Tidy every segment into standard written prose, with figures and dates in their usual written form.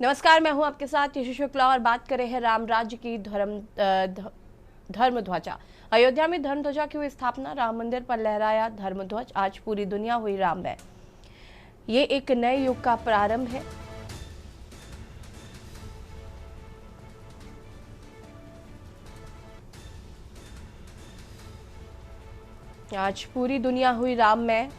नमस्कार, मैं हूं आपके साथ यशु शुक्ला और बात कर रहे हैं राम राज्य की धर्म ध्वजा। अयोध्या में धर्म ध्वजा की हुई स्थापना, राम मंदिर पर लहराया धर्म ध्वज। आज पूरी दुनिया हुई राममय। ये एक नए युग का प्रारंभ है। आज पूरी दुनिया हुई राममय।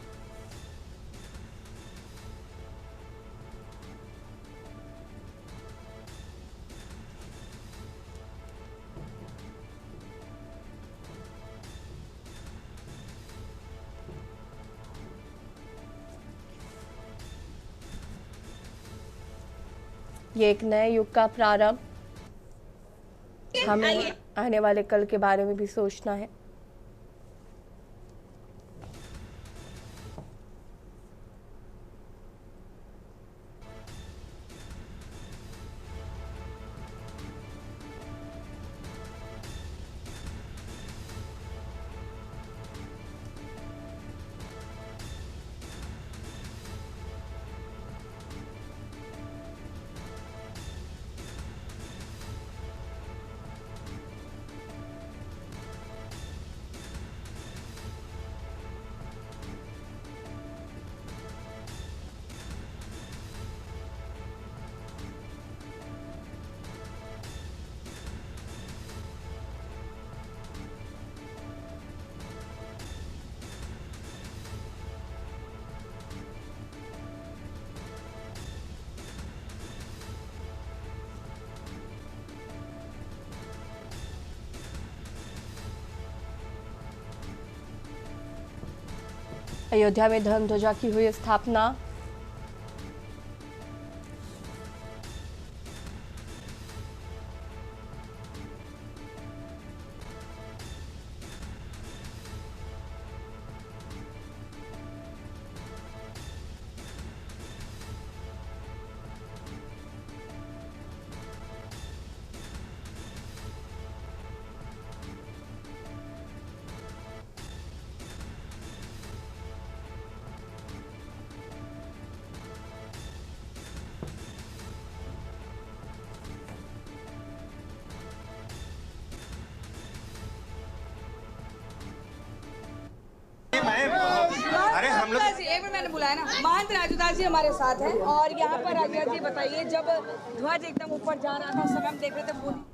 ये एक नए युग का प्रारंभ। हमें आने वाले कल के बारे में भी सोचना है। अयोध्या में धर्म ध्वजा की हुई स्थापना। अरे हम लोग एक बार मैंने बुलाया ना, महंत राजूदास जी हमारे साथ हैं और यहाँ पर राजूदास जी बताइए, जब ध्वज एकदम ऊपर जा रहा था उस समय हम देख रहे थे पूरी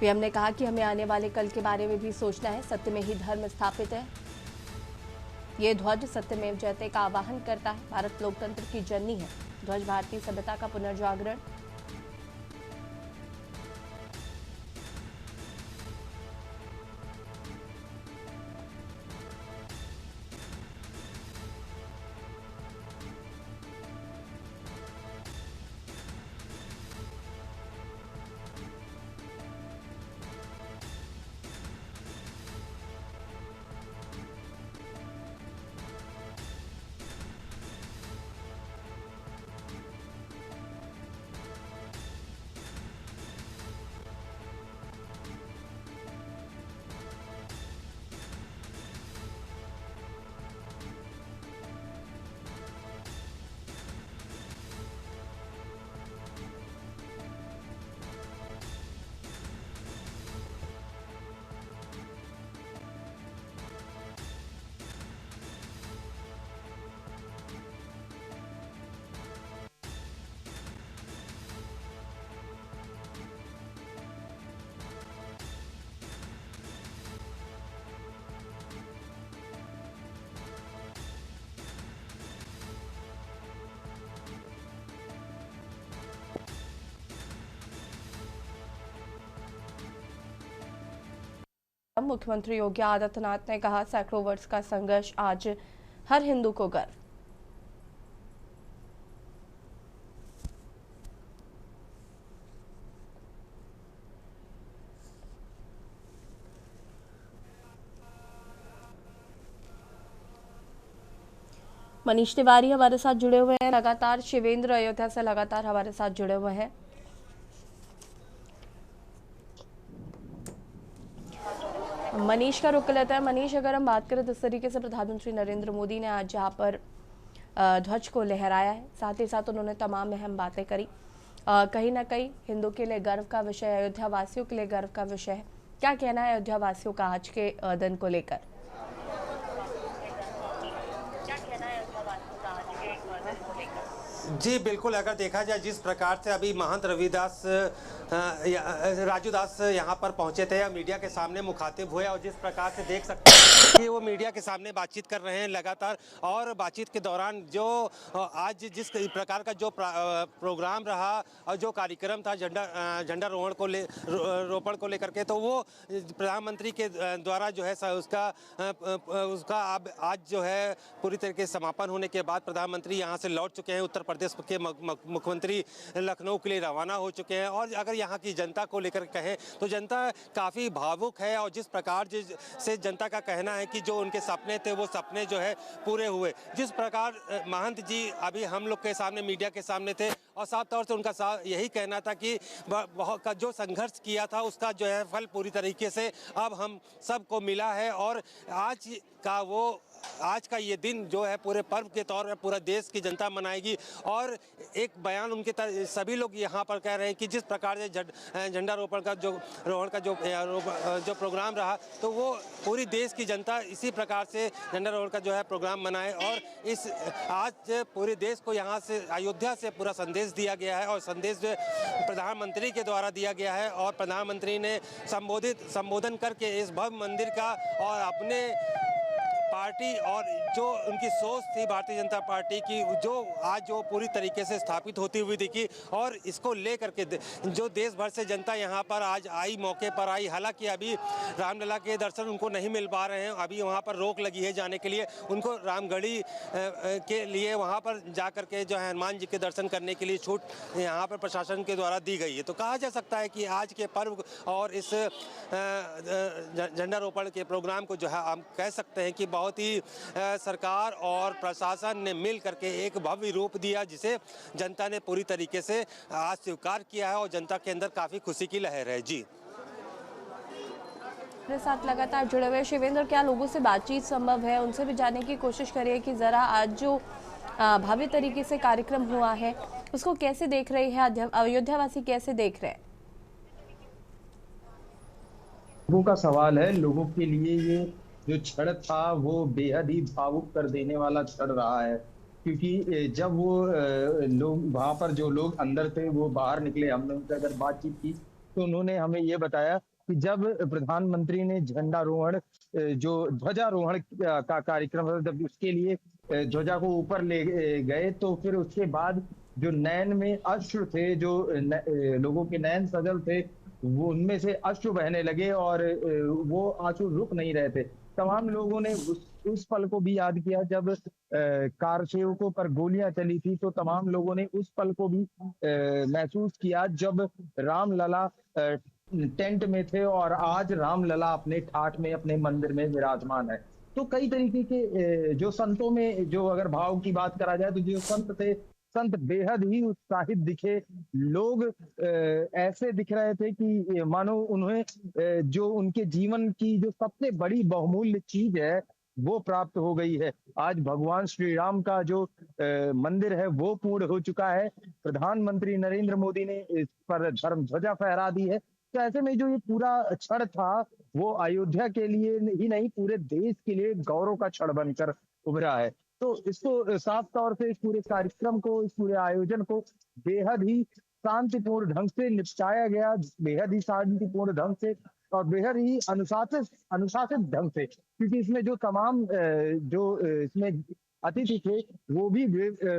पीएम ने कहा कि हमें आने वाले कल के बारे में भी सोचना है। सत्य में ही धर्म स्थापित है। ये ध्वज सत्यमेव जयते का आवाहन करता है। भारत लोकतंत्र की जननी है। ध्वज भारतीय सभ्यता का पुनर्जागरण। मुख्यमंत्री योगी आदित्यनाथ ने कहा, सैकड़ों वर्ष का संघर्ष, आज हर हिंदू को गर्व। मनीष तिवारी हमारे साथ जुड़े हुए हैं लगातार। शिवेंद्र अयोध्या से लगातार हमारे साथ जुड़े हुए हैं। मनीष का रुख लेता है। मनीष, अगर हम बात करें, जिस तरीके से प्रधानमंत्री नरेंद्र मोदी ने आज यहाँ पर ध्वज को लहराया है, साथ ही साथ उन्होंने तमाम अहम बातें करी, कहीं ना कहीं हिंदू के लिए गर्व का विषय, अयोध्या वासियों के लिए गर्व का विषय है। क्या कहना है अयोध्या वासियों का आज के दिन को लेकर? जी बिल्कुल, अगर देखा जाए जिस प्रकार से अभी महंत रविदास राजू दास यहाँ पर पहुँचे थे, मीडिया के सामने मुखातिब हुए, और जिस प्रकार से देख सकते हैं कि वो मीडिया के सामने बातचीत कर रहे हैं लगातार। और बातचीत के दौरान जो आज जिस प्रकार का जो प्रोग्राम रहा और जो कार्यक्रम था झंडा रोपण को लेकर के, तो वो प्रधानमंत्री के द्वारा जो है उसका अब आज जो है पूरी तरीके से समापन होने के बाद प्रधानमंत्री यहाँ से लौट चुके हैं। उत्तर प्रदेश के मुख्यमंत्री लखनऊ के लिए रवाना हो चुके हैं। और अगर यहाँ की जनता को लेकर कहें तो जनता काफ़ी भावुक है, और जिस प्रकार से जनता का कहना है कि जो उनके सपने थे वो सपने जो है पूरे हुए। जिस प्रकार महंत जी अभी हम लोग के सामने, मीडिया के सामने थे, और साफ तौर से उनका यही कहना था कि जो संघर्ष किया था उसका जो है फल पूरी तरीके से अब हम सबको मिला है। और आज का ये दिन जो है पूरे पर्व के तौर पर पूरा देश की जनता मनाएगी। और एक बयान उनके सभी लोग यहाँ पर कह रहे हैं कि जिस प्रकार से झंडा रोपण का जो प्रोग्राम रहा, तो वो पूरी देश की जनता इसी प्रकार से झंडा रोपण का जो है प्रोग्राम मनाए। और आज पूरे देश को यहाँ से, अयोध्या से पूरा संदेश दिया गया है, और संदेश जो प्रधानमंत्री के द्वारा दिया गया है। और प्रधानमंत्री ने संबोधन करके इस भव्य मंदिर का और अपने पार्टी और जो उनकी सोच थी भारतीय जनता पार्टी की, जो पूरी तरीके से स्थापित होती हुई दिखी। और इसको लेकर के जो देश भर से जनता यहाँ पर आज आई, मौके पर आई। हालांकि अभी रामलला के दर्शन उनको नहीं मिल पा रहे हैं, अभी वहाँ पर रोक लगी है जाने के लिए। उनको रामगढ़ी के लिए वहाँ पर जा कर के जो है हनुमान जी के दर्शन करने के लिए छूट यहाँ पर प्रशासन के द्वारा दी गई है। तो कहा जा सकता है कि आज के पर्व और इस झंडारोपण के प्रोग्राम को जो है हम कह सकते हैं कि बहुत ही सरकार और प्रशासन ने मिल करके एक भव्य रूप दिया, जिसे जनता ने पूरी तरीके से आज स्वीकार किया है, और जनता के अंदर काफी खुशी की लहर है। जी, मेरे साथ लगातार जुड़े हुए शिवेंद्र, क्या लोगों से बातचीत संभव है? उनसे भी जानने की कोशिश करिए कि जरा आज जो भव्य तरीके से कार्यक्रम हुआ है उसको कैसे देख रहे हैं, अयोध्यावासी कैसे देख रहे हैं? लोगों का सवाल है। लोगों के लिए ये जो क्षण था वो बेहद ही भावुक कर देने वाला क्षण रहा है, क्योंकि जब वो लोग वहां पर, जो लोग अंदर थे वो बाहर निकले, हमने उनसे अगर बातचीत की तो उन्होंने हमें ये बताया कि जब प्रधानमंत्री ने झंडारोहण, जो ध्वजारोहण का कार्यक्रम था, जब उसके लिए ध्वजा को ऊपर ले गए, तो फिर उसके बाद जो नैन में अश्रु थे, जो लोगों के नैन सजल थे, वो उनमें से अश्रु बहने लगे, और वो आंसू रुक नहीं रहे थे। तमाम लोगों ने उस पल को भी याद किया जब कार सेवकों पर गोलियां चली थी, तो तमाम लोगों ने उस पल को भी महसूस किया जब रामलला टेंट में थे, और आज रामलला अपने ठाठ में, अपने मंदिर में विराजमान है। तो कई तरीके के जो संतों में, जो अगर भाव की बात करा जाए, तो जो संत थे, संत बेहद ही उत्साहित दिखे। लोग ऐसे दिख रहे थे कि मानो उन्हें जो उनके जीवन की जो सबसे बड़ी बहुमूल्य चीज है वो प्राप्त हो गई है। आज भगवान श्री राम का जो मंदिर है वो पूर्ण हो चुका है। प्रधानमंत्री नरेंद्र मोदी ने इस पर धर्म ध्वजा फहरा दी है। तो ऐसे में जो ये पूरा क्षण था वो अयोध्या के लिए ही नहीं, पूरे देश के लिए गौरव का क्षण बनकर उभरा है। तो इसको साफ तौर से, इस पूरे कार्यक्रम को, इस पूरे आयोजन को बेहद ही शांतिपूर्ण ढंग से निपटाया गया, बेहद ही शांतिपूर्ण ढंग से और बेहद ही अनुशासित अनुशासित ढंग से, क्योंकि इसमें जो तमाम इसमें अतिथि थे वो भी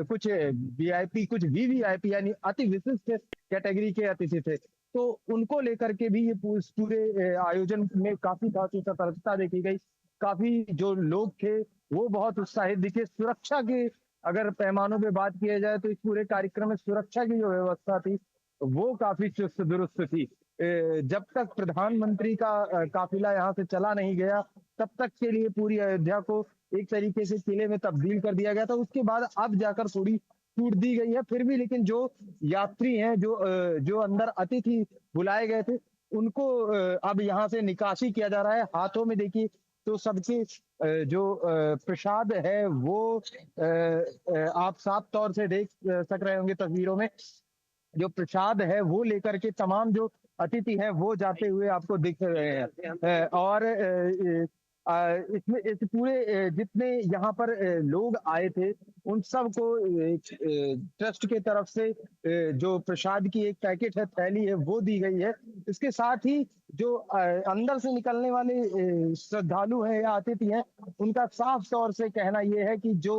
कुछ वीआईपी, कुछ वीवीआईपी यानी अति विशिष्ट कैटेगरी के अतिथि थे। तो उनको लेकर के भी ये पूरे आयोजन में काफी खासी सतर्कता देखी गई। काफी जो लोग थे वो बहुत उत्साहित दिखे। सुरक्षा के अगर पैमानों पे बात किया जाए तो इस पूरे कार्यक्रम में सुरक्षा की जो व्यवस्था थी वो काफी चुस्त दुरुस्त थी। जब तक प्रधानमंत्री का काफिला यहाँ से चला नहीं गया, तब तक के लिए पूरी अयोध्या को एक तरीके से किले में तब्दील कर दिया गया था। उसके बाद अब जाकर थोड़ी छूट दी गई है, फिर भी लेकिन जो यात्री हैं, जो अंदर अतिथि बुलाए गए थे, उनको अब यहाँ से निकासी किया जा रहा है। हाथों में देखिए तो सबके जो प्रसाद है वो आप साफ तौर से देख सक रहे होंगे तस्वीरों में। जो प्रसाद है वो लेकर के तमाम जो अतिथि हैं वो जाते हुए आपको दिख रहे हैं। और इसमें इस पूरे जितने यहाँ पर लोग आए थे उन सबको ट्रस्ट के तरफ से जो प्रसाद की एक पैकेट है, थैली है, वो दी गई है। इसके साथ ही जो अंदर से निकलने वाले श्रद्धालु हैं या अतिथि हैं, उनका साफ तौर से कहना यह है कि जो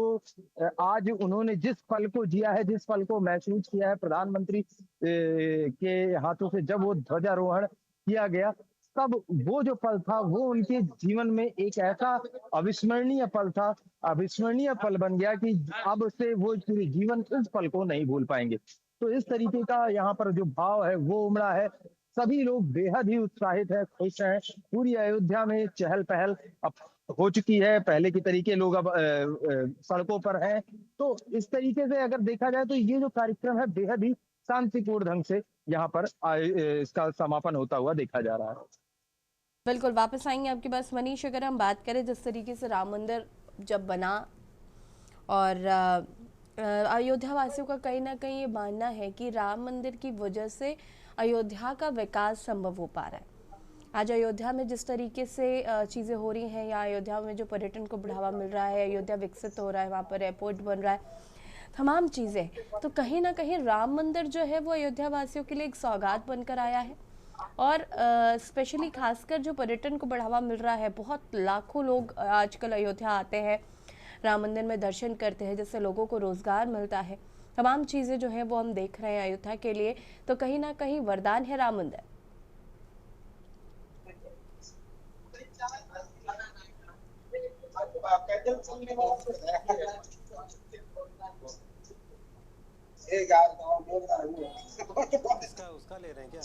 आज उन्होंने जिस पल को जिया है, जिस पल को महसूस किया है प्रधानमंत्री के हाथों से जब वो ध्वजारोहण किया गया, तब वो जो पल था वो उनके जीवन में एक ऐसा अविस्मरणीय पल था, अविस्मरणीय पल बन गया कि अब से वो पूरे जीवन इस पल को नहीं भूल पाएंगे। तो इस तरीके का यहाँ पर जो भाव है वो उमड़ा है। सभी लोग बेहद ही उत्साहित है, खुश हैं। पूरी अयोध्या में चहल पहल अब हो चुकी है, पहले की तरीके लोग अब सड़कों पर हैं। तो इस तरीके से अगर देखा जाए तो ये जो कार्यक्रम है बेहद ही शांतिपूर्ण ढंग से यहाँ पर इसका समापन होता हुआ देखा जा रहा है। बिल्कुल, वापस आएंगे आपके पास मनीष। अगर हम बात करें जिस तरीके से राम मंदिर जब बना और अयोध्या वासियों का कहीं ना कहीं ये मानना है कि राम मंदिर की वजह से अयोध्या का विकास संभव हो पा रहा है। आज अयोध्या में जिस तरीके से चीज़ें हो रही हैं, या अयोध्या में जो पर्यटन को बढ़ावा मिल रहा है, अयोध्या विकसित हो रहा है, वहाँ पर एयरपोर्ट बन रहा है, तमाम चीज़ें, तो कहीं ना कहीं राम मंदिर जो है वो अयोध्या वासियों के लिए एक सौगात बनकर आया है। और स्पेशली खासकर जो पर्यटन को बढ़ावा मिल रहा है, बहुत लाखों लोग आजकल अयोध्या आते हैं, राम मंदिर में दर्शन करते हैं, जिससे लोगों को रोजगार मिलता है। तमाम चीज़ें जो हैं वो हम देख रहे हैं अयोध्या के लिए, तो कहीं ना कहीं वरदान है राम मंदिर। उसका ले रहे हैं क्या?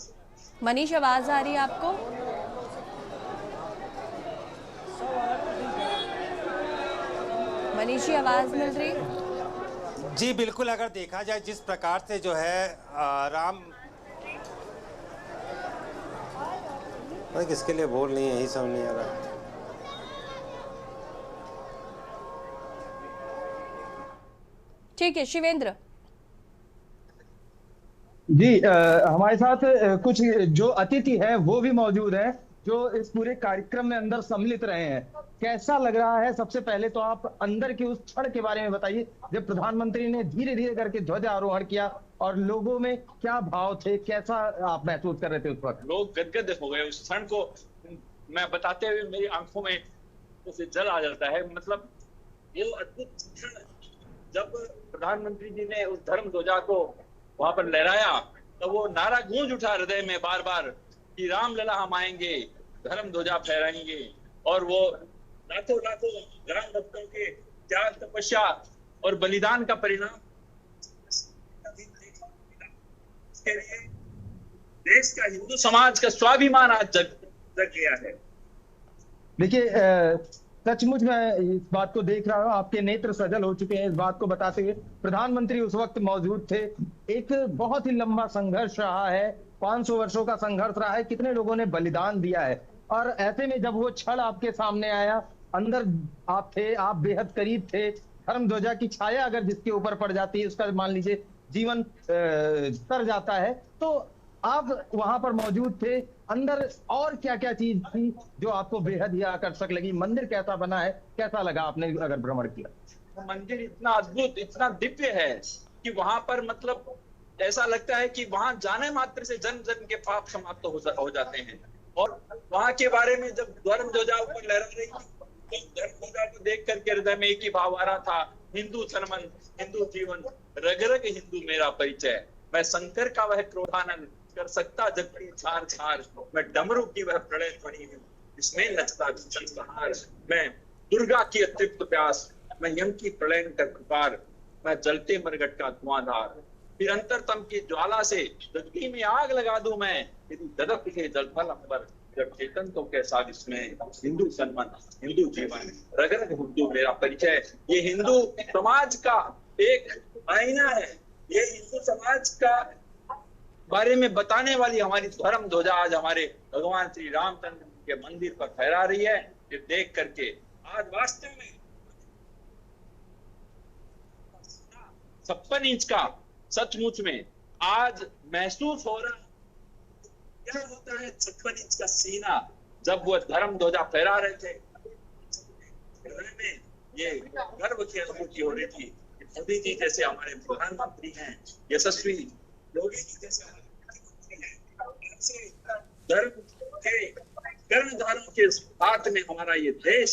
मनीष, आवाज आ रही है आपको? मनीष जी, आवाज मिल रही? जी बिल्कुल, अगर देखा जाए जिस प्रकार से जो है राम किसके लिए बोल नहीं है, यही समझ नहीं आ रहा। ठीक है शिवेंद्र जी, हमारे साथ कुछ जो अतिथि हैं वो भी मौजूद हैं जो इस पूरे कार्यक्रम में अंदर सम्मिलित रहे हैं। कैसा लग रहा है? सबसे पहले तो आप अंदर के उस क्षण के बारे में बताइए जब प्रधानमंत्री ने धीरे धीरे करके ध्वजारोहण किया, और लोगों में क्या भाव थे, कैसा आप महसूस कर रहे थे उस वक्त? लोग गदगद हो गए उस क्षण को। मैं बताते हुए मेरी आंखों में उसे जल आ जाता है। मतलब ये अद्भुत क्षण जब प्रधानमंत्री जी ने उस धर्म ध्वजा को वहां पर लहराया, तो वो नारा गूंज उठा हृदय में बार बार कि राम लला हम आएंगे, धर्म ध्वजा फहराएंगे। और वो लाखों लाखों राम भक्तों के त्याग, तपस्या और बलिदान का परिणाम इसके लिए देश का, हिंदू समाज का स्वाभिमान आज जग गया है। देखिए, सचमुच मैं इस बात को देख रहा हूँ, आपके नेत्र सजल हो चुके हैं इस बात को बताते हुए। प्रधानमंत्री उस वक्त मौजूद थे। एक बहुत ही लंबा संघर्ष रहा है, 500 वर्षों का संघर्ष रहा है, कितने लोगों ने बलिदान दिया है। और ऐसे में जब वो क्षण आपके सामने आया, अंदर आप थे, आप बेहद करीब थे। धर्म ध्वजा की छाया अगर जिसके ऊपर पड़ जाती है, उसका मान लीजिए जीवन तर जाता है। तो आप वहां पर मौजूद थे, अंदर और क्या क्या चीज थी जो आपको बेहद ही आकर्षक लगी? मंदिर कैसा बना है, कैसा लगा आपने अगर भ्रमण किया? मंदिर इतना अद्भुत, इतना दिव्य है कि वहां पर मतलब ऐसा लगता है कि वहां जाने मात्र से जन्म जन्म के पाप समाप्त हो जाते हैं। और वहां के बारे में जब धर्म ध्वजा ऊपर लहरा रही थी, तो धर्म ध्वजा को देख करके हृदय में एक ही भाव आ रहा था, हिंदू तन हिंदू जीवन, रग रग हिंदू मेरा परिचय। मैं शंकर का वह क्रोधानंद, कर सकता जगती छार छार। मैं डमरू की वह प्रलय ध्वनि हूँ, इसमें नचता संहार। मैं दुर्गा की अतृप्त प्यास, मैं यम की प्रलयंकर पुकार। मैं जलते मरघट का धुआंधार। निरंतरतम की ज्वाला से धरती में आग लगा दूं मैं, यदि ददक के जलथल अंबर, जब चेतन तो कैसा इसमें, हिंदू सन्मान, हिंदू जीवन, रग रग हिंदू मेरा परिचय। ये हिंदू समाज का एक आईना है, ये हिंदू समाज का बारे में बताने वाली हमारी धर्म ध्वजा आज हमारे भगवान श्री रामचंद्र के मंदिर पर फहरा रही है। ये देख करके आज वास्तव में 56 इंच का सचमुच में आज महसूस हो रहा क्या होता है 56 इंच का सीना, जब वो धर्म ध्वजा फहरा रहे थे में ये गर्व की अनुभूति हो रही थी। मोदी जी जैसे हमारे प्रधानमंत्री हैं, यशस्वी योगी जी जैसे धर्म के कर्णधारों के साथ में हमारा ये देश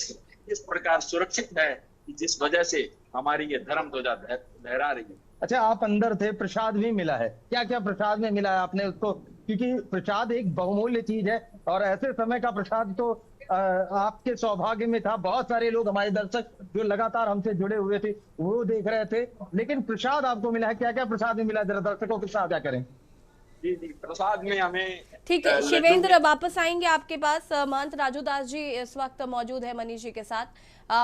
इस प्रकार सुरक्षित है कि जिस वजह से हमारी ये धर्म ध्वजा लहरा रही है। अच्छा, आप अंदर थे, प्रसाद भी मिला है, क्या क्या प्रसाद में मिला है आपने उसको? क्योंकि प्रसाद एक बहुमूल्य चीज है और ऐसे समय का प्रसाद तो आपके सौभाग्य में था। बहुत सारे लोग हमारे दर्शक जो लगातार हमसे जुड़े हुए थे वो देख रहे थे, लेकिन प्रसाद आपको मिला है, क्या क्या प्रसाद में मिला है, जरा दर्शकों के साथ क्या करें? जी जी, प्रसाद में हमें ठीक है शिवेंद्र, वापस आएंगे आपके पास। महंत राजू दास जी इस वक्त मौजूद है मनीष जी के साथ।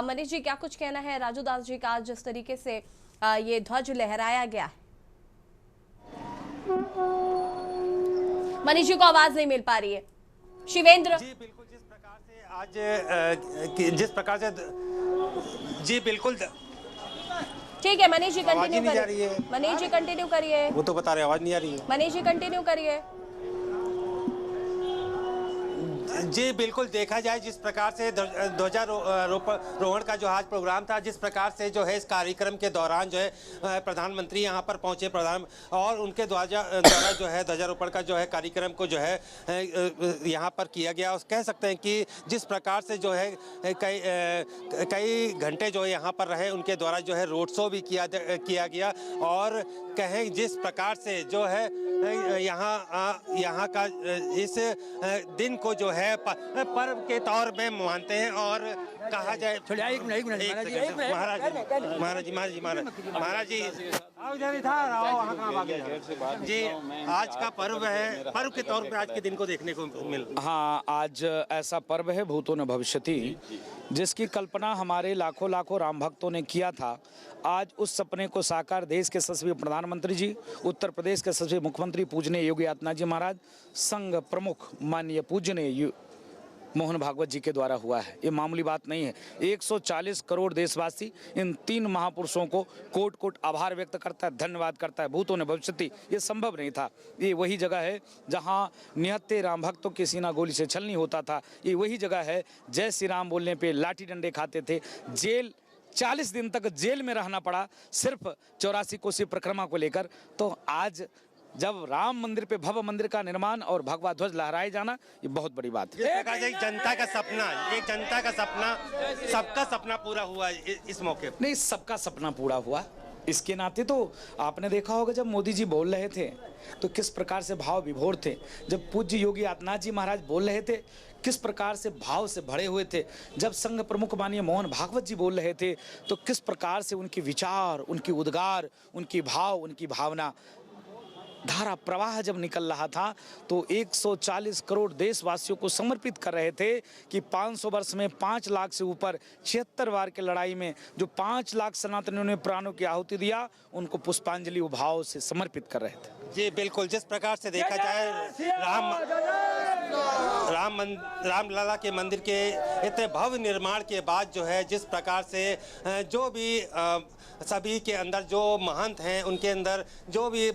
मनीष जी, क्या कुछ कहना है राजू दास जी का आज जिस तरीके से ये ध्वज लहराया गया है? मनीष जी को आवाज नहीं मिल पा रही है। शिवेंद्र जी बिल्कुल, जिस प्रकार से आज जिस प्रकार से जी बिल्कुल ठीक है मनीष जी कंटिन्यू नहीं जा रही है। मनीष जी कंटिन्यू करिए। वो तो बता रहे आवाज नहीं आ रही है। मनीष जी कंटिन्यू करिए। जी बिल्कुल, देखा जाए जिस प्रकार से ध्वजारोहण का जो आज प्रोग्राम था, जिस प्रकार से जो है इस कार्यक्रम के दौरान जो है प्रधानमंत्री यहाँ पर पहुँचे और उनके द्वारा जो है ध्वजारोहण का जो है कार्यक्रम को जो है यहाँ पर किया गया। कह सकते हैं कि जिस प्रकार से जो है कई घंटे जो है यहाँ पर रहे, उनके द्वारा जो है रोड शो भी किया गया और कहें जिस प्रकार से जो है यहाँ का इस दिन को जो है पर्व के तौर में मानते हैं और कहा जाए महाराज जी जी आज का पर्व है, पर्व के तौर पे आज के दिन को देखने को मिल। हाँ, आज ऐसा पर्व है भूतो न भविष्यति, जिसकी कल्पना हमारे लाखों लाखों राम भक्तों ने किया था। आज उस सपने को साकार देश के यशस्वी प्रधानमंत्री जी, उत्तर प्रदेश के यशस्वी मुख्यमंत्री पूजनीय योगी आदित्यनाथ जी महाराज, संघ प्रमुख माननीय पूजनीय मोहन भागवत जी के द्वारा हुआ है। ये मामूली बात नहीं है। 140 करोड़ देशवासी इन 3 महापुरुषों को कोट कोट आभार व्यक्त करता है, धन्यवाद करता है। भूतों ने भविष्यति, ये संभव नहीं था। ये वही जगह है जहां निहत्थे राम भक्तों के सीना गोली से छलनी होता था। ये वही जगह है जय श्री राम बोलने पे लाठी डंडे खाते थे, जेल 40 दिन तक जेल में रहना पड़ा सिर्फ 84 कोसी परिक्रमा को लेकर। तो आज जब राम मंदिर पे भव्य मंदिर का निर्माण और भगवा ध्वज लहराए जाना, ये बहुत बड़ी बात है। एक जनता का सपना, एक जनता का सपना, सबका सपना पूरा हुआ इस मौके पर। नहीं, सबका सपना पूरा हुआ। इसके नाते तो आपने देखा होगा जब मोदी जी बोल रहे थे तो किस प्रकार से भाव विभोर थे। जब पूज्य योगी आदित्यनाथ जी महाराज बोल रहे थे किस प्रकार से भाव से भरे हुए थे। जब संघ प्रमुख माननीय मोहन भागवत जी बोल रहे थे तो किस प्रकार से उनके विचार, उनकी उद्गार, उनकी भाव, उनकी भावना धारा प्रवाह जब निकल रहा था तो 140 करोड़ देशवासियों को समर्पित कर रहे थे कि 500 वर्ष में 5 लाख से ऊपर 76 बार की लड़ाई में जो 5 लाख सनातनियों ने प्राणों की आहुति दिया, उनको पुष्पांजलि भाव से समर्पित कर रहे थे। जी बिल्कुल, जिस प्रकार से देखा जाए रामलला के मंदिर के इतने भव्य निर्माण के बाद जो है जिस प्रकार से जो भी सभी के अंदर जो महंत हैं उनके अंदर जो भी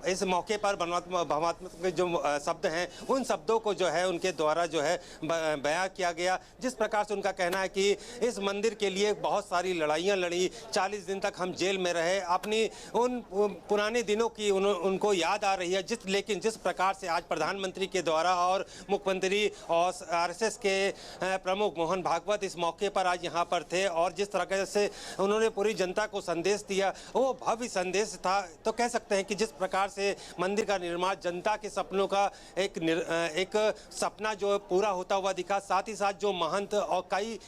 इस मौके पर भावात्मक जो शब्द हैं उन शब्दों को जो है उनके द्वारा जो है बयां किया गया। जिस प्रकार से उनका कहना है कि इस मंदिर के लिए बहुत सारी लड़ाइयाँ लड़ी, 40 दिन तक हम जेल में रहे, अपनी उन पुराने दिनों की उनको याद आ रही है। लेकिन जिस प्रकार से आज प्रधानमंत्री के द्वारा और मुख्यमंत्री और RSS के प्रमुख मोहन भागवत इस मौके पर आज यहाँ पर थे और जिस तरह से उन्होंने पूरी जनता को संदेश दिया, वो भव्य संदेश था। तो कह सकते हैं कि जिस प्रकार से मंदिर का निर्माण जनता के सपनों का एक सपना जो पूरा होता हुआ दिखा, साथ ही साथ जो महंत और कई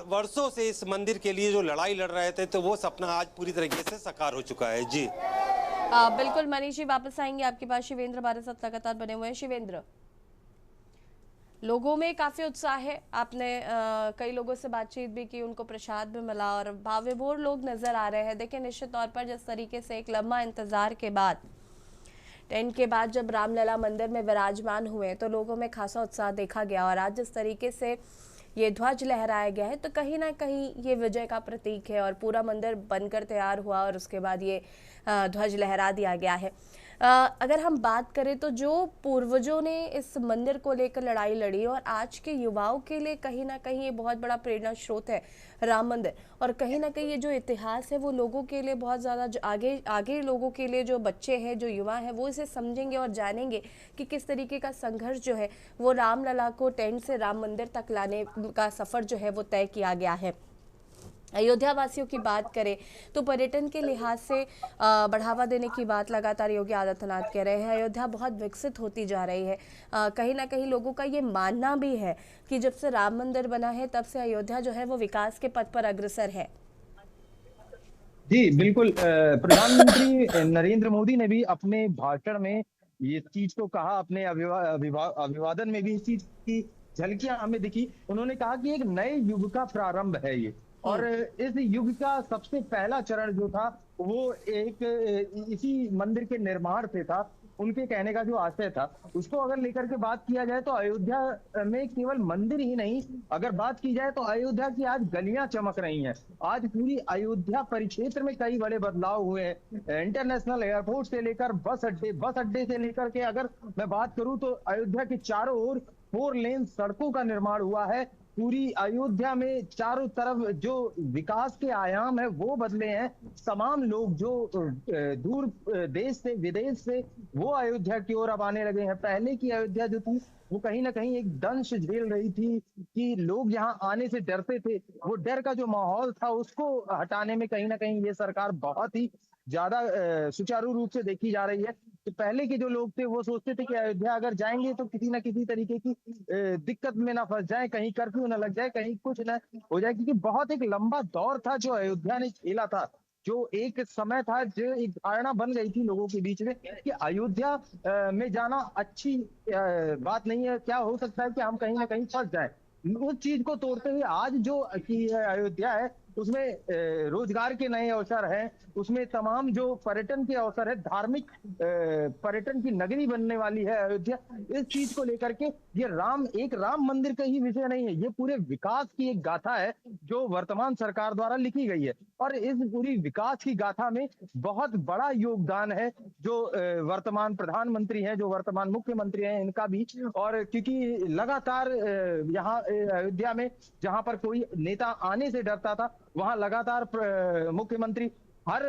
वर्षों से इस मंदिर के लिए जो लड़ाई लड़ रहे थे तो वो सपना आज पूरी तरीके से साकार हो चुका है। जी बिल्कुल मनीष जी वापस आएंगे आपके पास। शिवेंद्र हमारे साथ लगातार बने हुए हैं। शिवेंद्र, लोगों में काफी उत्साह है। आपने कई लोगों से बातचीत भी की, उनको प्रसाद भी मिला और भाव विभोर लोग नजर आ रहे हैं। देखिए, निश्चित तौर पर जिस तरीके से एक लंबा इंतजार के बाद, टेंट के बाद जब रामलला मंदिर में विराजमान हुए तो लोगों में खासा उत्साह देखा गया। और आज जिस तरीके से ये ध्वज लहराया गया है तो कहीं ना कहीं ये विजय का प्रतीक है और पूरा मंदिर बनकर तैयार हुआ और उसके बाद ये ध्वज लहरा दिया गया है। अगर हम बात करें तो जो पूर्वजों ने इस मंदिर को लेकर लड़ाई लड़ी और आज के युवाओं के लिए कहीं ना कहीं ये बहुत बड़ा प्रेरणा स्रोत है राम मंदिर। और कहीं ना कहीं ये जो इतिहास है वो लोगों के लिए बहुत ज़्यादा आगे आगे लोगों के लिए, जो बच्चे हैं, जो युवा हैं, वो इसे समझेंगे और जानेंगे कि किस तरीके का संघर्ष जो है वो रामलला को टेंट से राम मंदिर तक लाने का सफ़र जो है वो तय किया गया है। अयोध्या वासियों की बात करें तो पर्यटन के लिहाज से बढ़ावा देने की बात लगातार योगी आदित्यनाथ कह रहे हैं। अयोध्या बहुत विकसित होती जा रही है। कहीं ना कहीं लोगों का ये मानना भी है कि जब से राम मंदिर बना है तब से अयोध्या जो है वो विकास के पथ पर अग्रसर है। जी बिल्कुल। प्रधानमंत्री नरेंद्र मोदी ने भी अपने भाषण में ये चीज को कहा, अपने अभिवादन में भी इस चीज की झलकियां हमें दिखी। उन्होंने कहा कि एक नए युग का प्रारंभ है ये, और इस युग का सबसे पहला चरण जो था वो एक इसी मंदिर के निर्माण से था। उनके कहने का जो आशय था उसको अगर लेकर के बात किया जाए तो अयोध्या में केवल मंदिर ही नहीं, अगर बात की जाए तो अयोध्या की आज गलियां चमक रही हैं। आज पूरी अयोध्या परिक्षेत्र में कई बड़े बदलाव हुए हैं। इंटरनेशनल एयरपोर्ट से लेकर बस अड्डे से लेकर के अगर मैं बात करूं तो अयोध्या के चारों ओर 4 लेन सड़कों का निर्माण हुआ है। पूरी अयोध्या में चारों तरफ जो विकास के आयाम है वो बदले हैं। तमाम लोग जो दूर देश से, विदेश से, वो अयोध्या की ओर अब आने लगे हैं। पहले की अयोध्या जो थी वो कहीं ना कहीं एक दंश झेल रही थी कि लोग यहाँ आने से डरते थे। वो डर का जो माहौल था उसको हटाने में कहीं ना कहीं ये सरकार बहुत ही ज्यादा सुचारू रूप से देखी जा रही है। तो पहले के जो लोग थे वो सोचते थे कि अयोध्या अगर जाएंगे तो किसी ना किसी तरीके की दिक्कत में ना फंस जाए, कहीं कर्फ्यू ना लग जाए, कहीं कुछ ना हो जाए, क्योंकि बहुत एक लंबा दौर था जो अयोध्या ने खेला था। जो एक समय था, जो एक धारणा बन गई थी लोगों के बीच में कि अयोध्या में जाना अच्छी बात नहीं है, क्या हो सकता है कि हम कहीं ना कहीं फंस जाए। उस चीज को तोड़ते हुए आज जो की अयोध्या है उसमें रोजगार के नए अवसर हैं, उसमें तमाम जो पर्यटन के अवसर है, धार्मिक पर्यटन की नगरी बनने वाली है अयोध्या। इस चीज को लेकर के ये एक राम मंदिर का ही विषय नहीं है, ये पूरे विकास की एक गाथा है जो वर्तमान सरकार द्वारा लिखी गई है। और इस पूरी विकास की गाथा में बहुत बड़ा योगदान है जो वर्तमान प्रधानमंत्री हैं, जो वर्तमान मुख्यमंत्री हैं, इनका भी। और क्योंकि लगातार यहाँ अयोध्या में जहां पर कोई नेता आने से डरता था वहां लगातार मुख्यमंत्री हर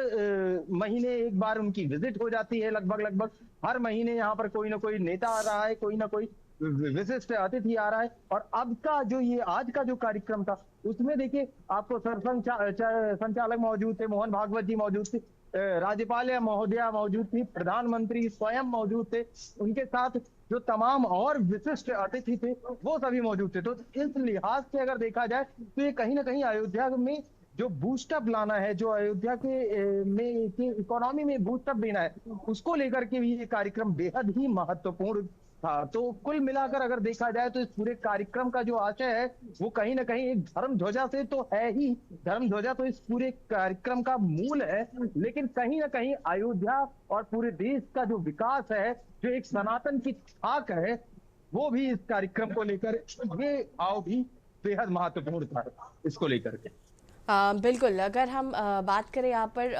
महीने एक बार उनकी विजिट हो जाती है। लगभग लगभग हर महीने यहाँ पर कोई ना कोई नेता आ रहा है, कोई ना कोई विशिष्ट अतिथि आ रहा है। और अब का जो ये आज का जो कार्यक्रम था उसमें देखिए आपको संचालक मौजूद थे, मोहन भागवत जी मौजूद थे, राज्यपाल या महोदया मौजूद थी, प्रधानमंत्री स्वयं मौजूद थे, उनके साथ जो तमाम और विशिष्ट अतिथि थे वो सभी मौजूद थे। तो इस लिहाज से अगर देखा जाए तो ये कहीं ना कहीं अयोध्या में जो बूस्टअप लाना है, जो अयोध्या के इकोनॉमी में बूस्टअप देना है, उसको लेकर के भी ये कार्यक्रम बेहद ही महत्वपूर्ण था। तो कुल मिलाकर अगर देखा जाए तो इस पूरे कार्यक्रम का जो आशय है वो कहीं ना कहीं एक धर्म ध्वजा से तो है ही, धर्म ध्वजा तो इस पूरे कार्यक्रम का मूल है, लेकिन कहीं ना कहीं अयोध्या और पूरे देश का जो विकास है, जो एक सनातन की थाक है, वो भी इस कार्यक्रम को लेकर ये भाव भी बेहद महत्वपूर्ण था इसको लेकर के। बिल्कुल। अगर हम बात करें यहाँ पर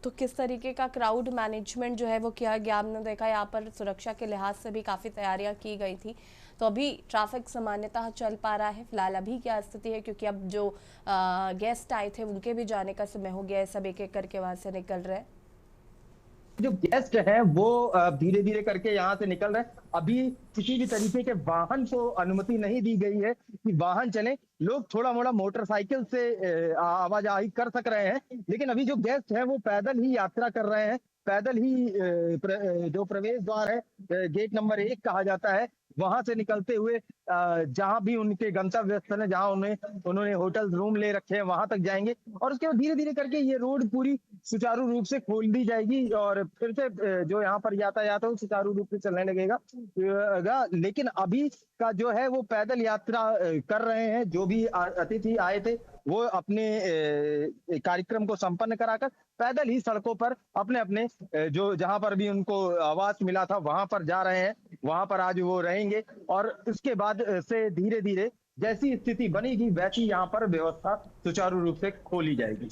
तो किस तरीके का क्राउड मैनेजमेंट जो है वो किया गया, हमने देखा यहाँ पर सुरक्षा के लिहाज से भी काफ़ी तैयारियां की गई थी। तो अभी ट्रैफिक सामान्यतः चल पा रहा है फिलहाल। अभी क्या स्थिति है, क्योंकि अब जो गेस्ट आए थे उनके भी जाने का समय हो गया है, सब एक एक करके वहां से निकल रहे हैं। जो गेस्ट हैं वो धीरे धीरे करके यहाँ से निकल रहे हैं। अभी किसी भी तरीके के वाहन को अनुमति नहीं दी गई है कि वाहन चले। लोग थोड़ा मोड़ा मोटरसाइकिल से आवाजाही कर सक रहे हैं, लेकिन अभी जो गेस्ट हैं वो पैदल ही यात्रा कर रहे हैं। पैदल ही जो प्रवेश द्वार है, गेट नंबर 1 कहा जाता है, वहां से निकलते हुए जहां भी उनके गंतव्य स्थल है, जहां उन्होंने होटल रूम ले रखे हैं, वहां तक जाएंगे और उसके बाद धीरे धीरे करके ये रोड पूरी सुचारू रूप से खोल दी जाएगी और फिर से जो यहाँ पर यातायात है वो सुचारू रूप से चलने लगेगा। लेकिन अभी का जो है वो पैदल यात्रा कर रहे हैं। जो भी अतिथि आए थे वो अपने कार्यक्रम को संपन्न कराकर पैदल ही सड़कों पर अपने अपने जो जहां पर भी उनको आवास मिला था वहां पर जा रहे हैं। वहां पर आज वो रहेंगे और उसके बाद से धीरे धीरे जैसी स्थिति बनेगी वैसी यहाँ पर व्यवस्था सुचारू रूप से खोली जाएगी।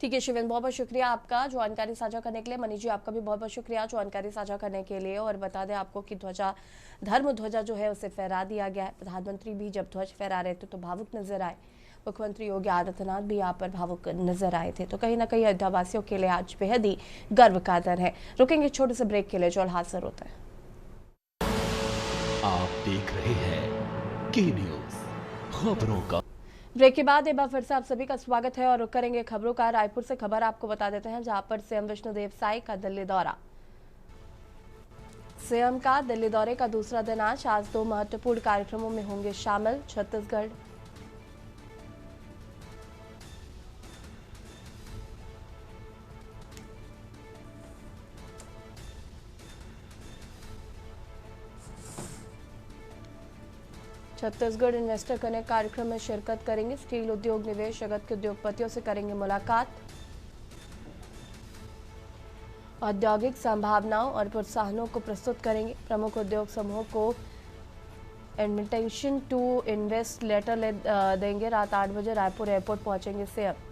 ठीक है शिवेंद्र, बहुत बहुत शुक्रिया आपका जानकारी साझा करने के लिए। मनीष जी आपका भी बहुत बहुत शुक्रिया जानकारी साझा करने के लिए। और बता दें आपको कि धर्म ध्वजा जो है उसे फहरा दिया गया है। प्रधानमंत्री भी जब ध्वज फहरा रहे थे तो भावुक नजर आए। मुख्यमंत्री योगी आदित्यनाथ भी यहाँ पर भावुक नजर आए थे। तो कहीं ना कहीं अयोध्यावासियों के लिए आज बेहद ही गर्व का दिन है। रुकेंगे छोटे से ब्रेक के लिए, जो हाजिर होते हैं। आप देख रहे हैं की न्यूज खबरों का। ब्रेक के बाद एक बार फिर से आप सभी का स्वागत है और रुक करेंगे खबरों का। रायपुर से खबर आपको बता देते हैं, जहां पर सीएम विष्णुदेव साई का दिल्ली दौरा। सीएम का दिल्ली दौरे का दूसरा दिन आज 2 महत्वपूर्ण कार्यक्रमों में होंगे शामिल। छत्तीसगढ़ छत्तीसगढ़ इन्वेस्टर कनेक्ट कार्यक्रम में शिरकत करेंगे। स्टील उद्योग निवेश जगत के उद्योगपतियों से करेंगे मुलाकात। औद्योगिक संभावनाओं और प्रोत्साहनों को प्रस्तुत करेंगे। प्रमुख उद्योग समूहों को इन्विटेशन टू इन्वेस्ट लेटर देंगे। रात 8 बजे रायपुर एयरपोर्ट पहुंचेंगे सीएम।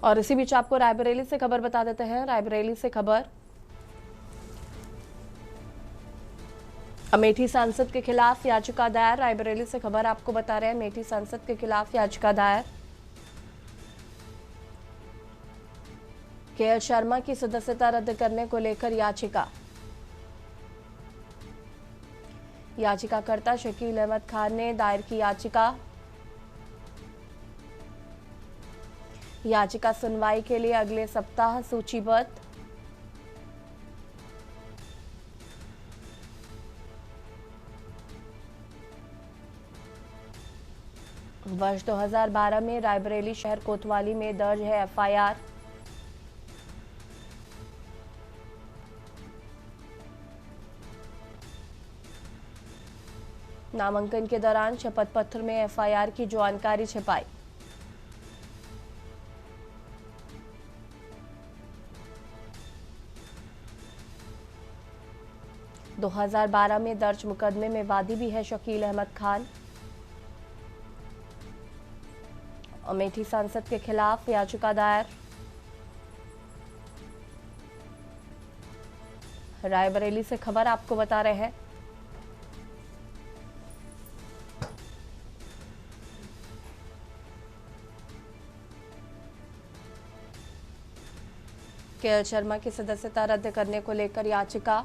और इसी बीच आपको रायबरेली से खबर बता देते हैं। रायबरेली से खबर, अमेठी सांसद के खिलाफ याचिका दायर। रायबरेली से खबर आपको बता रहे हैं, अमेठी सांसद के खिलाफ याचिका दायर। केएल शर्मा की सदस्यता रद्द करने को लेकर याचिका। याचिकाकर्ता शकील अहमद खान ने दायर की याचिका। याचिका सुनवाई के लिए अगले सप्ताह सूचीबद्ध। वर्ष 2012 में रायबरेली शहर कोतवाली में दर्ज है एफआईआर। नामांकन के दौरान शपथ पत्र में एफआईआर की जानकारी छिपाई। – 2012 में दर्ज मुकदमे में वादी भी है शकील अहमद खान। अमेठी सांसद के खिलाफ याचिका दायर। रायबरेली से खबर आपको बता रहे हैं, केएल शर्मा की सदस्यता रद्द करने को लेकर याचिका।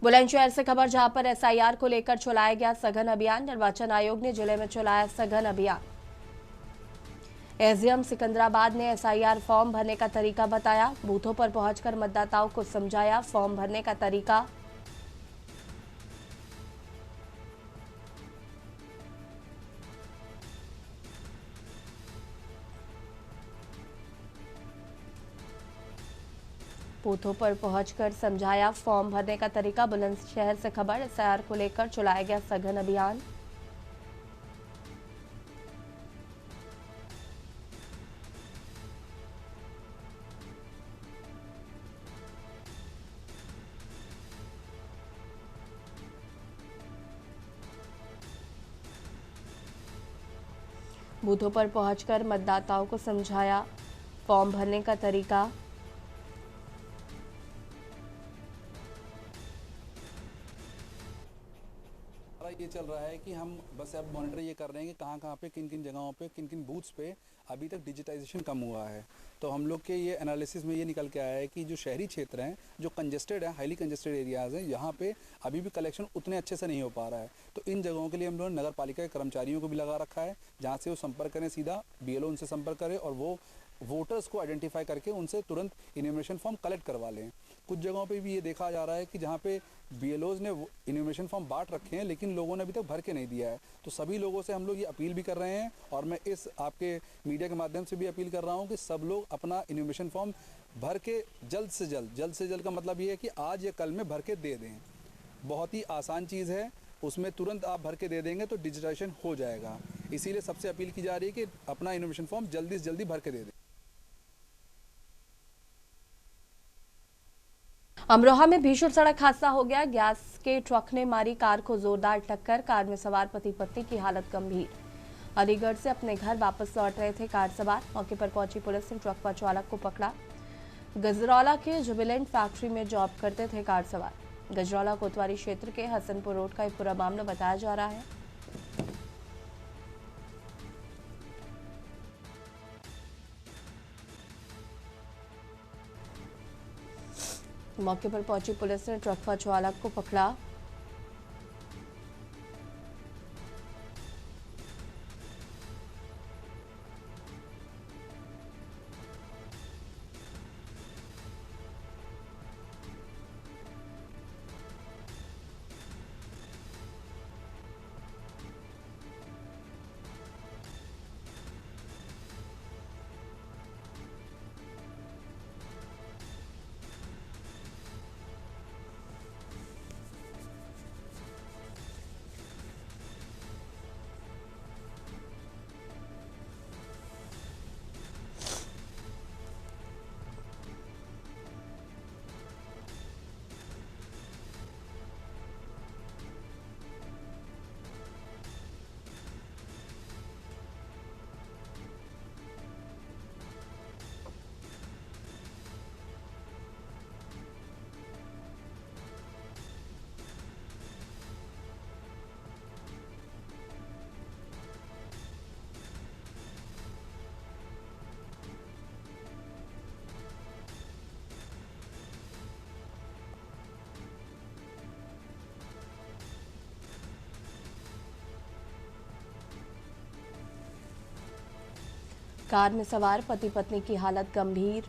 बुलंदशहर से खबर, जहां पर एसआईआर को लेकर चलाया गया सघन अभियान। निर्वाचन आयोग ने जिले में चलाया सघन अभियान। एसडीएम सिकंदराबाद ने एसआईआर फॉर्म भरने का तरीका बताया। बूथों पर पहुंचकर मतदाताओं को समझाया फॉर्म भरने का तरीका। बूथों पर पहुंचकर समझाया फॉर्म भरने का तरीका। बुलंदशहर से खबर, एसआईआर को लेकर चलाया गया सघन अभियान। बूथों पर पहुंचकर मतदाताओं को समझाया फॉर्म भरने का तरीका। ये चल रहा है कि हम बस अब मॉनिटर ये कर रहे हैं कि कहाँ पे किन किन जगहों पे किन किन बूथ्स पे अभी तक डिजिटाइजेशन कम हुआ है। तो हम लोग के ये एनालिसिस में ये निकल के आया है कि जो शहरी क्षेत्र हैं, जो कंजेस्टेड है, हाईली कंजेस्टेड एरियाज़ हैं, यहाँ पे अभी भी कलेक्शन उतने अच्छे से नहीं हो पा रहा है। तो इन जगहों के लिए हम लोगों ने नगर पालिका के कर्मचारियों को भी लगा रखा है, जहाँ से वो संपर्क करें, सीधा BLO उनसे संपर्क करें और वो वोटर्स को आइडेंटिफाई करके उनसे तुरंत इन्यूमरेशन फॉर्म कलेक्ट करवा लें। कुछ जगहों पे भी ये देखा जा रहा है कि जहाँ पे BLOs ने इन्यूमरेशन फॉर्म बांट रखे हैं लेकिन लोगों ने अभी तक भर के नहीं दिया है। तो सभी लोगों से हम लोग ये अपील भी कर रहे हैं और मैं इस आपके मीडिया के माध्यम से भी अपील कर रहा हूँ कि सब लोग अपना इन्यूमरेशन फॉर्म भर के जल्द से जल्द का मतलब ये है कि आज या कल में भर के दे दें। बहुत ही आसान चीज़ है, उसमें तुरंत आप भर के दे देंगे तो डिजिटाइजेशन हो जाएगा। इसीलिए सबसे अपील की जा रही है कि अपना इन्यूमरेशन फॉर्म जल्दी से जल्दी भर के दे दें। अमरोहा में भीषण सड़क हादसा हो गया। गैस के ट्रक ने मारी कार को जोरदार टक्कर। कार में सवार पति पत्नी की हालत गंभीर। अलीगढ़ से अपने घर वापस लौट रहे थे कार सवार। मौके पर पहुंची पुलिस ने ट्रक व चालक को पकड़ा। गजरौला के जुबिलेंट फैक्ट्री में जॉब करते थे कार सवार। गजरौला कोतवाली क्षेत्र के हसनपुर रोड का ये पूरा मामला बताया जा रहा है। मौके पर पहुंची पुलिस ने ट्रक व चालक को पकड़ा। कार में सवार पति पत्नी की हालत गंभीर।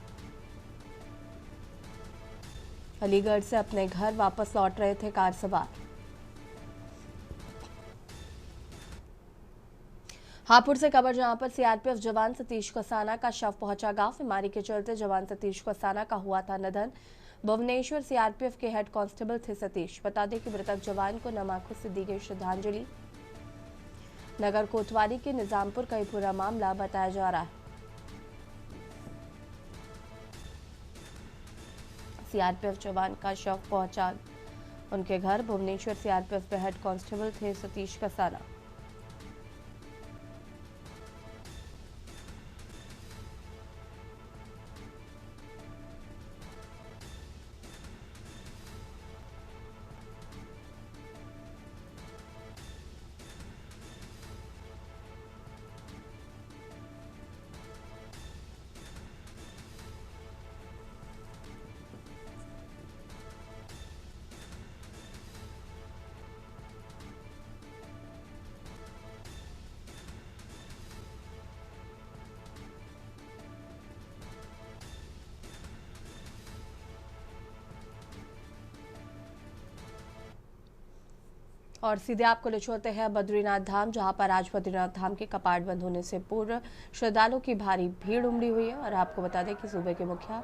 अलीगढ़ से अपने घर वापस लौट रहे थे कार सवार। हापुड़ से खबर जहां पर सीआरपीएफ जवान सतीश कसाना का शव पहुंचा गांव। बीमारी के चलते जवान सतीश कसाना का हुआ था निधन। भुवनेश्वर सीआरपीएफ के हेड कांस्टेबल थे सतीश। बता दें कि मृतक जवान को नम आंखों से दी गई श्रद्धांजलि। नगर कोतवाली के निजामपुर का ये पूरा मामला बताया जा रहा है। सीआरपीएफ जवान का शव पहुंचा उनके घर। भुवनेश्वर सीआरपीएफ में हेड कांस्टेबल थे सतीश कसाना। और सीधे आपको ले चलते हैं बद्रीनाथ धाम, जहां पर आज बद्रीनाथ धाम के कपाट बंद होने से पूर्व श्रद्धालुओं की भारी भीड़ उमड़ी हुई है। और आपको बता दें कि सूबे के मुखिया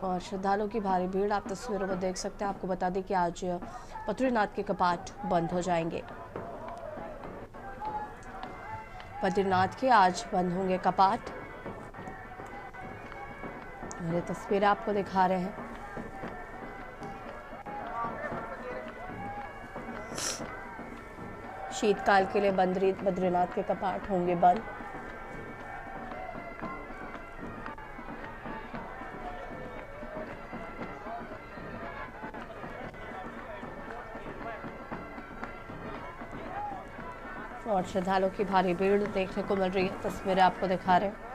और श्रद्धालुओं की भारी भीड़ आप तस्वीरों में देख सकते हैं। आपको बता दें कि आज बद्रीनाथ के कपाट बंद हो जाएंगे। बद्रीनाथ के आज बंद होंगे कपाट। ये तस्वीरें आपको दिखा रहे हैं। शीतकाल के लिए बद्रीनाथ के कपाट होंगे बंद। और श्रद्धालुओं की भारी भीड़ देखने को मिल रही है, तस्वीरें आपको दिखा रहे हैं।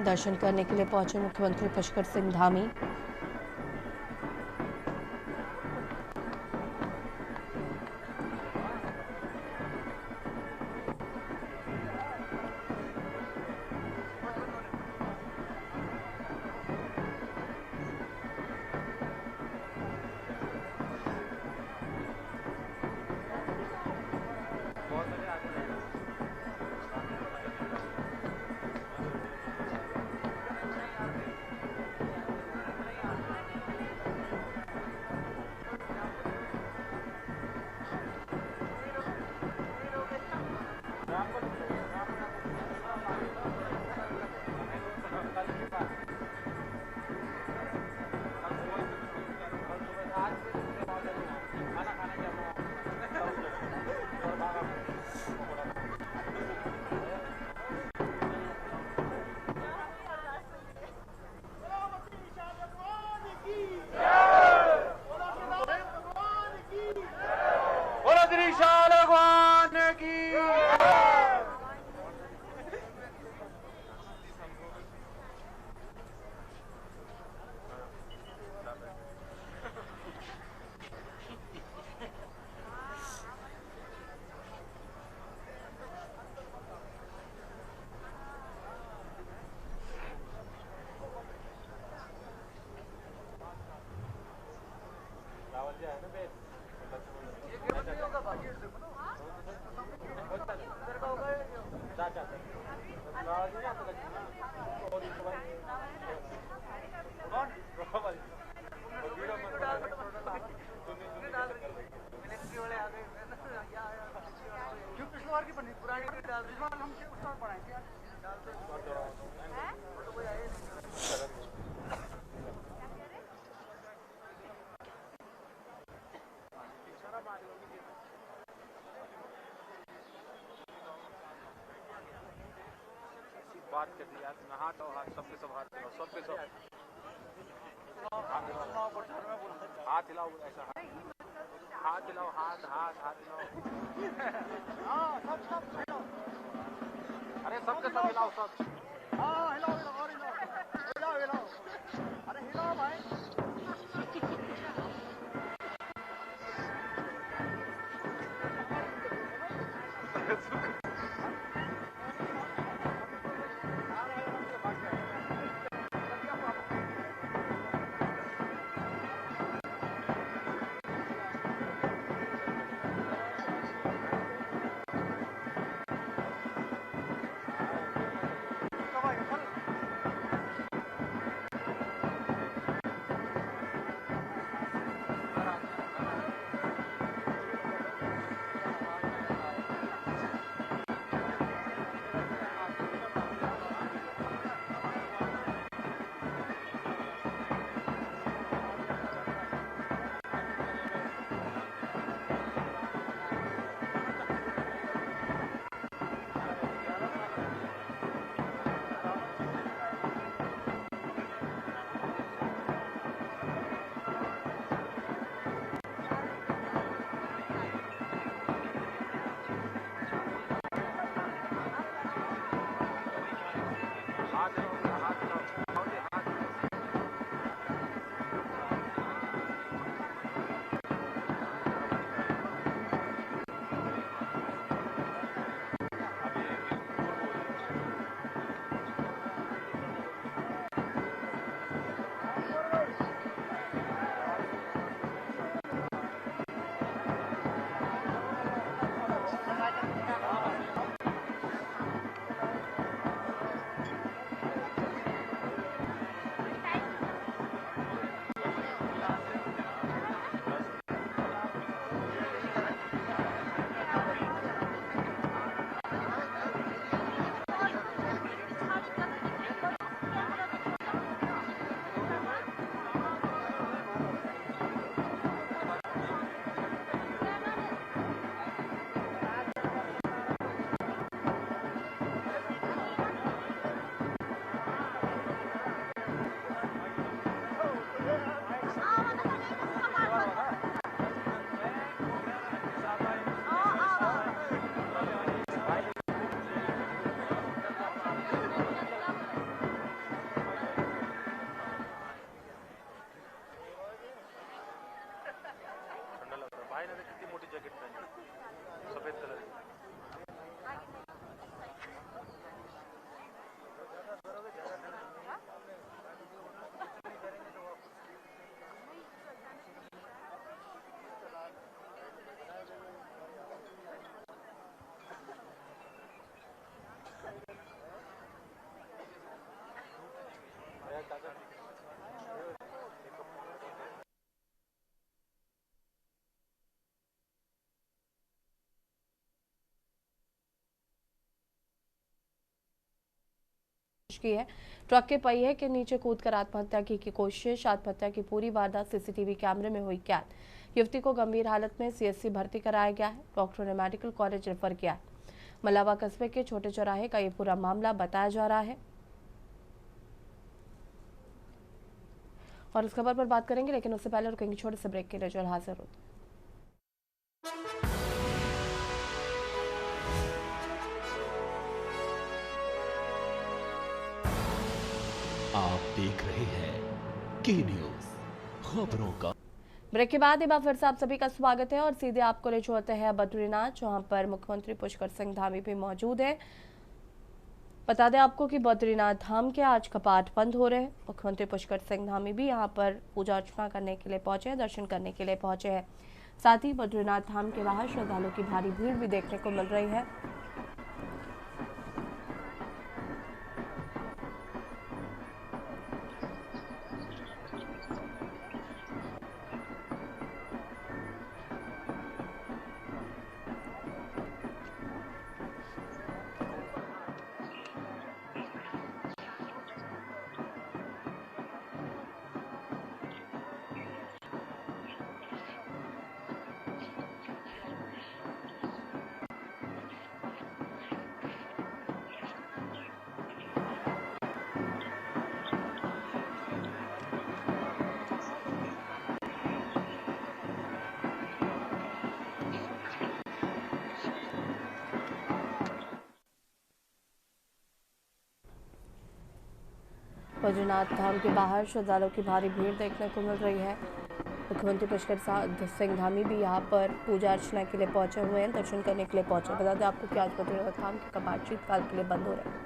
दर्शन करने के लिए पहुंचे मुख्यमंत्री पुष्कर सिंह धामी। बात कर दी यार, हाथ और हाथ सबके सब हाथ हिलाओ, सबके सब हाथ हिलाओ, ऐसा हाथ हिलाओ, हाथ हाथ हाथ हिलाओ, अरे सबके सब हिलाओ, सब हिलाओ हिलाओ और हिलाओ हिलाओ हिलाओ, अरे हिलाओ भाई। भाई ने कितनी मोटी जैकेट पहनी सफेद कलर की। की है। ट्रक के पहिए के नीचे कूदकर आत्महत्या की कोशिश। आत्महत्या की पूरी वारदात सीसीटीवी कैमरे में हुई कैद। युवती को गंभीर हालत में सीएचसी भर्ती कराया गया है। डॉक्टरों ने मेडिकल कॉलेज रेफर किया है। मलावा कस्बे के छोटे चौराहे का ये पूरा मामला बताया जा रहा है। और इस खबर पर बात करेंगे, लेकिन उससे पहले रुकेंगे छोटे से ब्रेक के लिए। जो हाजिर होते आप देख रहे हैं की न्यूज, खबरों का। ब्रेक के बाद एक बार फिर से आप सभी का स्वागत है और सीधे आपको ले चलते हैं बद्रीनाथ, जहां पर मुख्यमंत्री पुष्कर सिंह धामी भी मौजूद है। बता दें आपको कि बद्रीनाथ धाम के आज कपाट बंद हो रहे हैं। मुख्यमंत्री पुष्कर सिंह धामी भी यहां पर पूजा अर्चना करने के लिए पहुंचे हैं, दर्शन करने के लिए पहुंचे हैं। साथ ही बद्रीनाथ धाम के बाहर श्रद्धालुओं की भारी भीड़ भी देखने को मिल रही है। बद्रीनाथ धाम के बाहर श्रद्धालुओं की भारी भीड़ देखने को मिल रही है। मुख्यमंत्री पुष्कर सिंह धामी भी यहाँ पर पूजा अर्चना के लिए पहुंचे हुए हैं, दर्शन करने के लिए पहुंचे। बता दें आपको कि आज बद्रीनाथ धाम के कपाट शीतकाल के लिए बंद हो रहे हैं।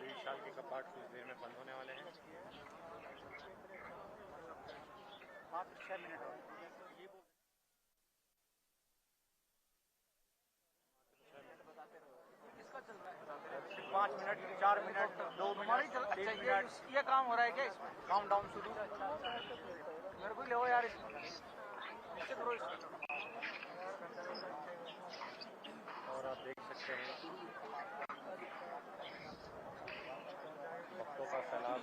विशाल के कपाट कुछ देर में बंद होने वाले हैं। 5-6 मिनट और 5 मिनट 4 मिनट 2 मिनट 3 मिनट ये काम हो रहा है क्या इसमें? काउंट डाउन शुरू मेरे को ले यार इसमें नीचे करो इसमें। और आप देख सकते हैं भक्तों का सैलाब।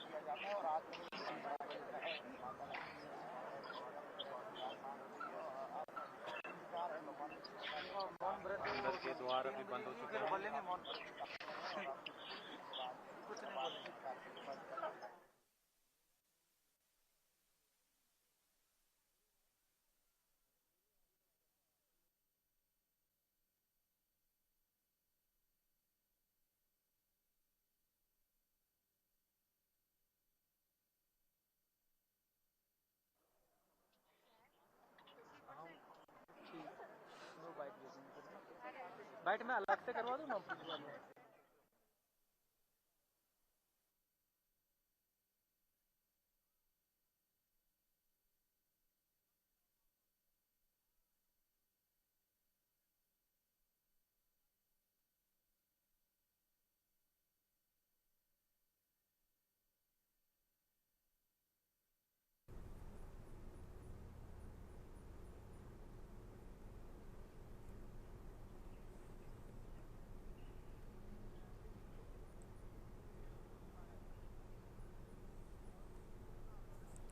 दिया जाता है और आज अंदर के द्वार अभी बंद हो चुके हैं। बोलेंगे मौन कुछ नहीं बोलेंगे। बाइट में अलग से करवा दूं ना।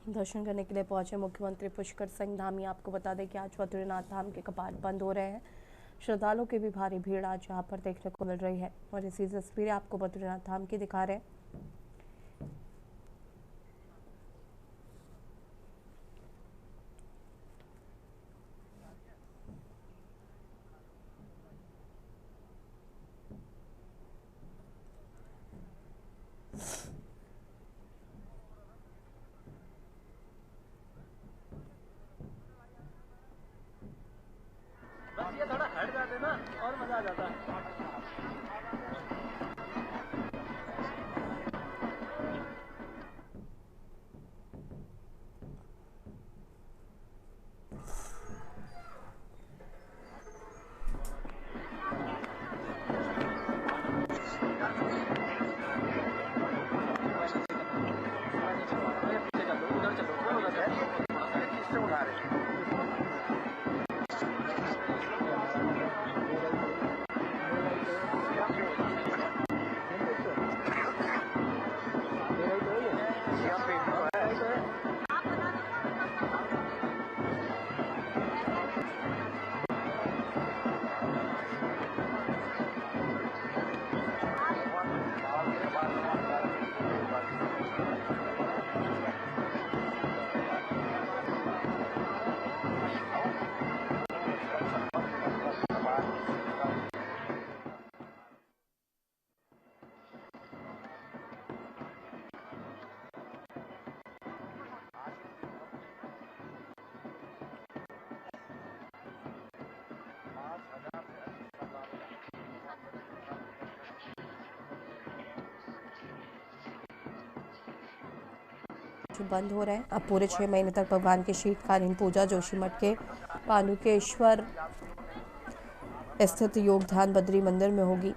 दर्शन करने के लिए पहुंचे मुख्यमंत्री पुष्कर सिंह धामी। आपको बता दें कि आज बद्रीनाथ धाम के कपाट बंद हो रहे हैं। श्रद्धालुओं की भी भारी भीड़ आज यहाँ पर देखने को मिल रही है और इसी तस्वीरें आपको बद्रीनाथ धाम की दिखा रहे हैं। बस ये थोड़ा हट जाते ना और मजा आ जाता। बंद हो रहे हैं। अब पूरे 6 महीने तक भगवान की शीतकालीन पूजा जोशीमठ के पानुकेश्वर स्थित योग ध्यान बद्री मंदिर में होगी।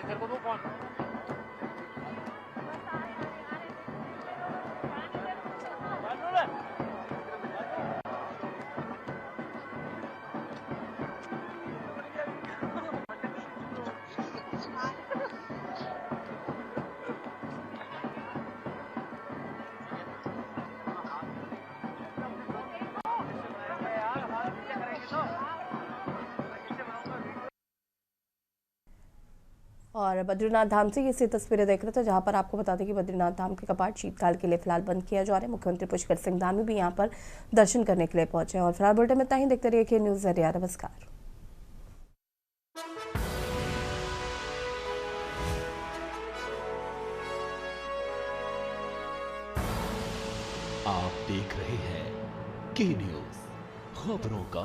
तेरे को दूं कौन? और बद्रीनाथ धाम से ये तस्वीरें देख रहे थे, जहां पर आपको बता दें कि बद्रीनाथ धाम के कपाट शीतकाल के लिए फिलहाल बंद किया जा रहा है। मुख्यमंत्री पुष्कर सिंह धामी भी यहां पर दर्शन करने के लिए पहुंचे हैं। और फिलहाल बुलेटिन में इतना ही। देखते रहिए न्यूज़ ज़रिया। नमस्कार। आप देख रहे हैं के न्यूज़, खबरों का